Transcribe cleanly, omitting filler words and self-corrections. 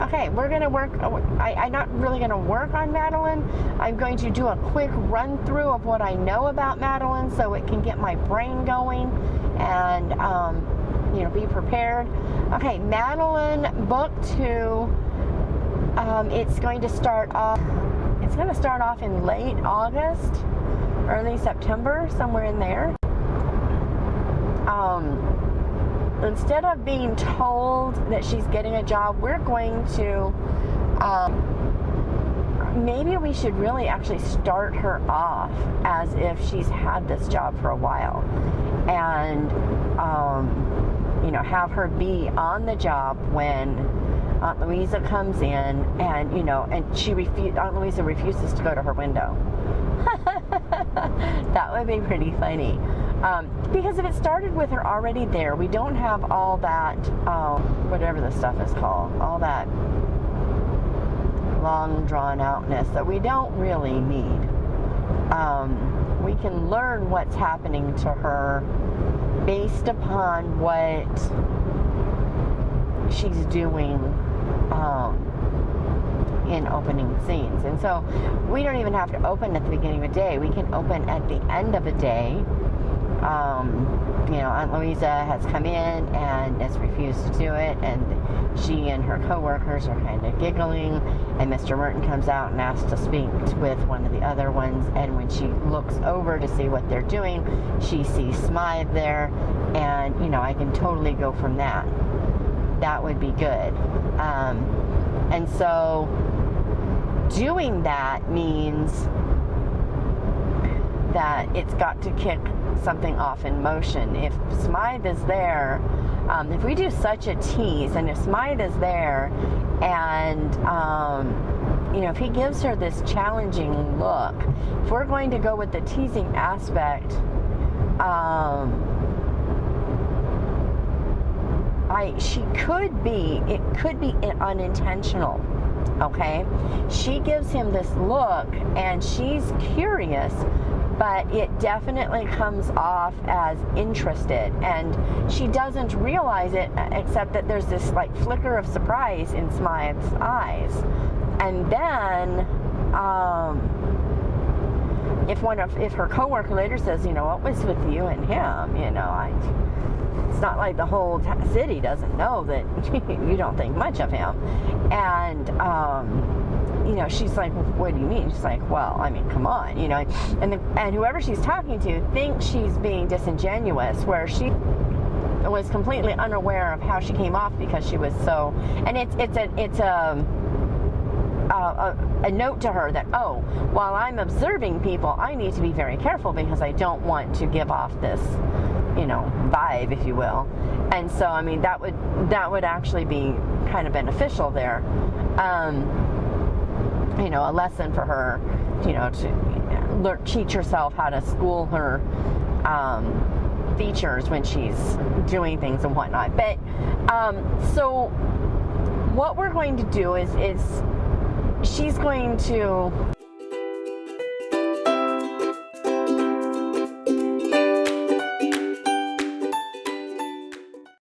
Okay, we're going to work, I'm not really going to work on Madeline. I'm going to do a quick run through of what I know about Madeline so it can get my brain going and, you know, be prepared. Okay, Madeline Book 2, it's going to start off in late August, early September, somewhere in there. Instead of being told that she's getting a job, we're going to, maybe we should really actually start her off as if she's had this job for a while. And, you know, have her be on the job when Aunt Louisa comes in and, you know, and Aunt Louisa refuses to go to her window. That would be pretty funny. Because if it started with her already there, we don't have all that, whatever the stuff is called, all that long drawn outness that we don't really need. We can learn what's happening to her based upon what she's doing in opening scenes. And so we don't even have to open at the beginning of a day. We can open at the end of a day. You know, Aunt Louisa has come in and has refused to do it, and she and her co-workers are kind of giggling, and Mr. Merton comes out and asks to speak with one of the other ones, and when she looks over to see what they're doing, she sees Smythe there, and, you know, I can totally go from that. That would be good. And so doing that means that it's got to kick something off in motion. If Smythe is there, if we do such a tease, and if Smythe is there, and you know, if he gives her this challenging look, if we're going to go with the teasing aspect, it could be unintentional. Okay, she gives him this look and she's curious, but it definitely comes off as interested, and she doesn't realize it except that there's this like flicker of surprise in Smythe's eyes. And then if her coworker later says, you know, what was with you and him, you know, it's not like the whole city doesn't know that you don't think much of him. And you know, she's like, what do you mean? She's like, well, I mean, come on, you know. And whoever she's talking to thinks she's being disingenuous, where she was completely unaware of how she came off because she was so. And it's a note to her that, oh, while I'm observing people, I need to be very careful because I don't want to give off this, you know, vibe, if you will. And so, I mean, that would actually be kind of beneficial there. You know, a lesson for her, you know, to teach herself how to school her features when she's doing things and whatnot. But so what we're going to do is she's going to